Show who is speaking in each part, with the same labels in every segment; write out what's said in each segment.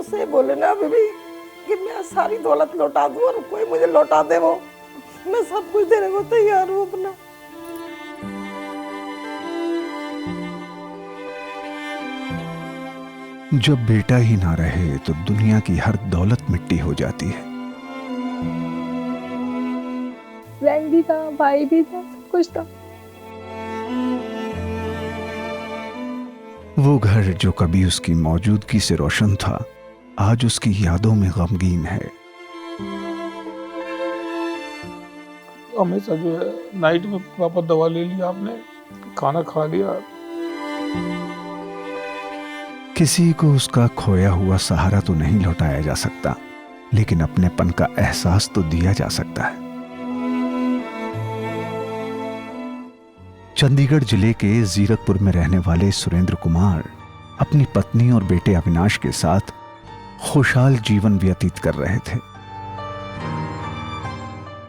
Speaker 1: मुझसे बोले ना अभी भी कि मैं सारी दौलत लौटा दूं और कोई मुझे लौटा दे, वो मैं सब कुछ देने को तैयार हूँ अपना।
Speaker 2: जब बेटा ही ना रहे तो दुनिया की हर दौलत मिट्टी हो जाती है।
Speaker 3: फ्रेंड भी था, भाई भी था, सब कुछ था।
Speaker 2: वो घर जो कभी उसकी मौजूदगी से रोशन था, आज उसकी यादों में गमगीन है।
Speaker 4: हमेशा जो है नाइट में पापा दवा ले लिया आपने, खाना खा लिया।
Speaker 2: किसी को उसका खोया हुआ सहारा तो नहीं लौटाया जा सकता, लेकिन अपनेपन का एहसास तो दिया जा सकता है। चंडीगढ़ जिले के जीरकपुर में रहने वाले सुरेंद्र कुमार अपनी पत्नी और बेटे अविनाश के साथ खुशहाल जीवन व्यतीत कर रहे थे।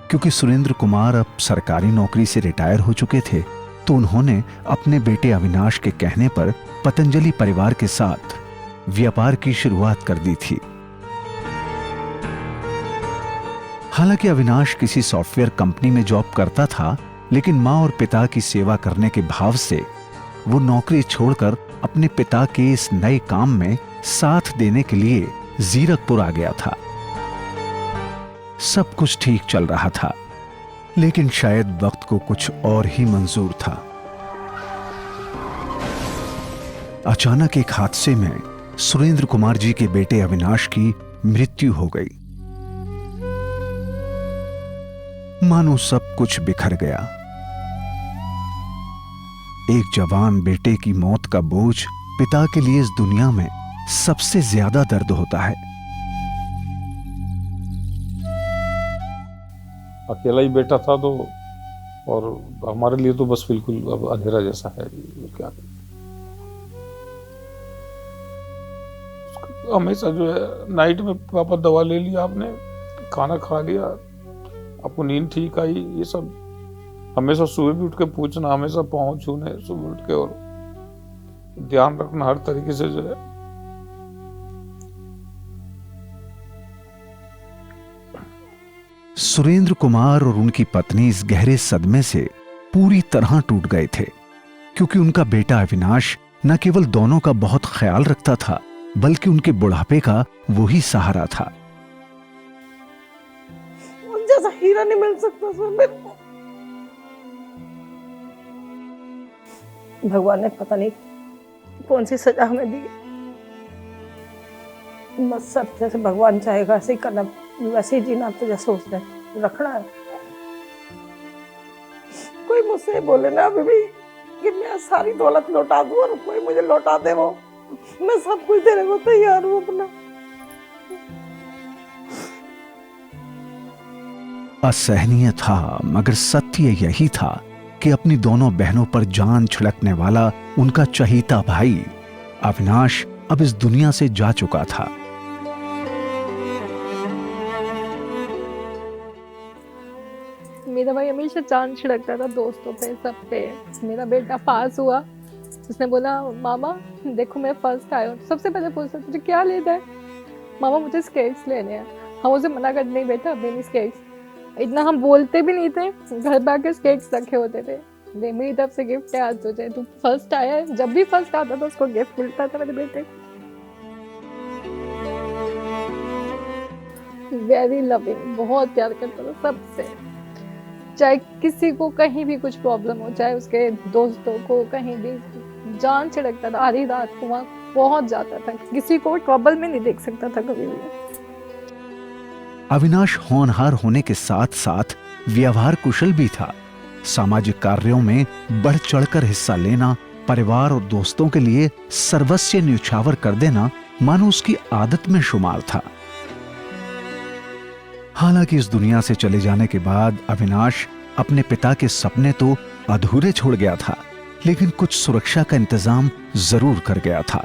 Speaker 2: क्योंकि सुरेंद्र कुमार अब सरकारी नौकरी से रिटायर हो चुके थे, तो उन्होंने अपने बेटे अविनाश के कहने पर पतंजलि परिवार के साथ व्यापार की शुरुआत कर दी थी। हालांकि अविनाश किसी सॉफ्टवेयर कंपनी में जॉब करता था, लेकिन मां और पिता की सेवा करने के भाव से वो नौकरी छोड़कर अपने पिता के इस नए काम में साथ देने के लिए जीरकपुर आ गया था। सब कुछ ठीक चल रहा था, लेकिन शायद वक्त को कुछ और ही मंजूर था। अचानक एक हादसे में सुरेंद्र कुमार जी के बेटे अविनाश की मृत्यु हो गई। मानो सब कुछ बिखर गया। एक जवान बेटे की मौत का बोझ पिता के लिए इस दुनिया में सबसे ज्यादा दर्द होता है।
Speaker 4: अकेला ही बेटा था तो, और हमारे लिए तो बस बिल्कुल अब अंधेरा जैसा है। क्या हमेशा जो है नाइट में पापा दवा ले लिया आपने, खाना खा लिया, आपको नींद ठीक आई, ये सब हमेशा सुबह भी उठ के पूछना, हमेशा पाँव छूने सुबह उठ के, और ध्यान रखना हर तरीके से जो है।
Speaker 2: सुरेंद्र कुमार और उनकी पत्नी इस गहरे सदमे से पूरी तरह टूट गए थे, क्योंकि उनका बेटा अविनाश न केवल दोनों का बहुत ख्याल रखता था, बल्कि उनके बुढ़ापे का वही सहारा था।
Speaker 1: जैसा हीरा नहीं मिल सकता मेरे को। भगवान ने पता नहीं कौन सी सजा हमें दी। बस सब जैसे भगवान चाहेगा ऐसे ही करना, वैसे ही जीना, तो जैसे उसने रखना है। कोई मुझसे बोले ना अभी भी कि मैं सारी दौलत लौटा दूं और कोई मुझे लौटा दे, वो मैं सब कुछ देने को तैयार हूँ अपना।
Speaker 2: असहनीय था, मगर सत्य यही था कि अपनी दोनों बहनों पर जान छिड़कने वाला उनका चहीता भाई अविनाश अब इस दुनिया से जा चुका था।
Speaker 3: मेरा भाई हमेशा जान छिड़कता था दोस्तों पे, सब पे। मेरा बेटा पास हुआ, उसने बोला मामा देखो मैं फर्स्ट आया हूँ। सबसे पहले पूछता तुझे क्या लेना है? मामा मुझे स्केट्स लेने हैं। हम उसे मना कर, नहीं बेटा अभी नहीं स्केट्स। इतना हम बोलते भी नहीं थे, घर पे आके स्केट्स रखे होते थे। दे मेरी तरफ से गिफ्ट है आज तुझे, तू फर्स्ट आया है। जब भी फर्स्ट आता था उसको गिफ्ट मिलता था मेरे बेटे को। वेरी लविंग, बहुत प्यार करता था सबसे। चाहे किसी को कहीं भी कुछ प्रॉब्लम हो, चाहे उसके दोस्तों को कहीं भी, जान छिड़कता था। आधी रात को वहाँ पहुंच जाता था, किसी को ट्रबल में नहीं देख सकता था कभी भी।
Speaker 2: अविनाश होनहार होने के साथ साथ व्यवहार कुशल भी था। सामाजिक कार्यों में बढ़ चढ़कर हिस्सा लेना, परिवार और दोस्तों के लिए सर्वस्व न्यौछावर कर देना मानो उसकी आदत में शुमार था। हालांकि इस दुनिया से चले जाने के बाद अविनाश अपने पिता के सपने तो अधूरे छोड़ गया था, लेकिन कुछ सुरक्षा का इंतजाम जरूर कर गया था।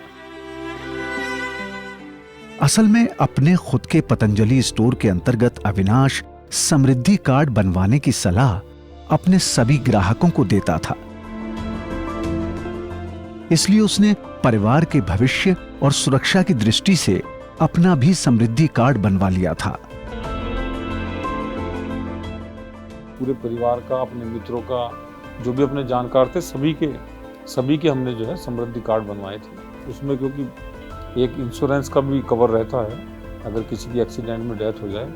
Speaker 2: असल में अपने खुद के पतंजलि स्टोर के अंतर्गत अविनाश समृद्धि कार्ड बनवाने की सलाह अपने सभी ग्राहकों को देता था। इसलिए उसने परिवार के भविष्य और सुरक्षा की दृष्टि से अपना भी समृद्धि कार्ड बनवा लिया था।
Speaker 4: पूरे परिवार का, अपने मित्रों का, जो भी अपने जानकार थे, सभी के हमने जो है समृद्धि कार्ड बनवाए थे। उसमें क्योंकि एक इंश्योरेंस का भी कवर रहता है, अगर किसी की एक्सीडेंट में डेथ हो जाए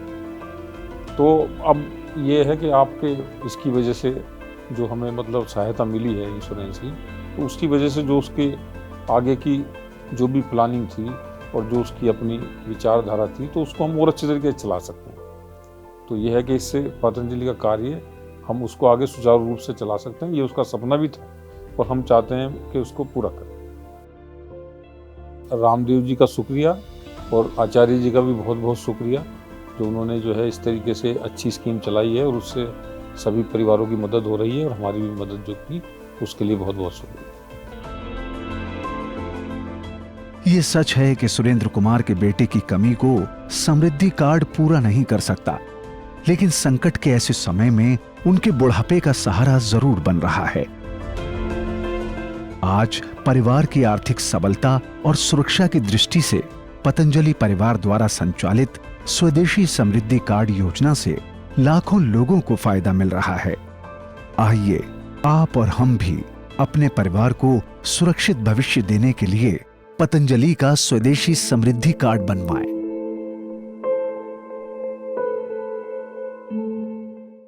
Speaker 4: तो अब ये है कि आपके इसकी वजह से जो हमें मतलब सहायता मिली है इंश्योरेंस की, तो उसकी वजह से जो उसके आगे की जो भी प्लानिंग थी और जो उसकी अपनी विचारधारा थी, तो उसको हम और अच्छे तरीके से चला सकते हैं। तो ये है कि इससे पतंजलि का कार्य हम उसको आगे सुचारू रूप से चला सकते हैं। ये उसका सपना भी था और हम चाहते हैं कि उसको पूरा करें। रामदेव जी का शुक्रिया और आचार्य जी का भी बहुत बहुत शुक्रिया, जो उन्होंने जो है इस तरीके से अच्छी स्कीम चलाई है और उससे सभी परिवारों की मदद हो रही है और हमारी भी मदद जो की, उसके लिए बहुत बहुत शुक्रिया।
Speaker 2: ये सच है कि सुरेंद्र कुमार के बेटे की कमी को समृद्धि कार्ड पूरा नहीं कर सकता, लेकिन संकट के ऐसे समय में उनके बुढ़ापे का सहारा जरूर बन रहा है। आज परिवार की आर्थिक सबलता और सुरक्षा की दृष्टि से पतंजलि परिवार द्वारा संचालित स्वदेशी समृद्धि कार्ड योजना से लाखों लोगों को फायदा मिल रहा है। आइए आप और हम भी अपने परिवार को सुरक्षित भविष्य देने के लिए पतंजलि का स्वदेशी समृद्धि कार्ड बनवाएं।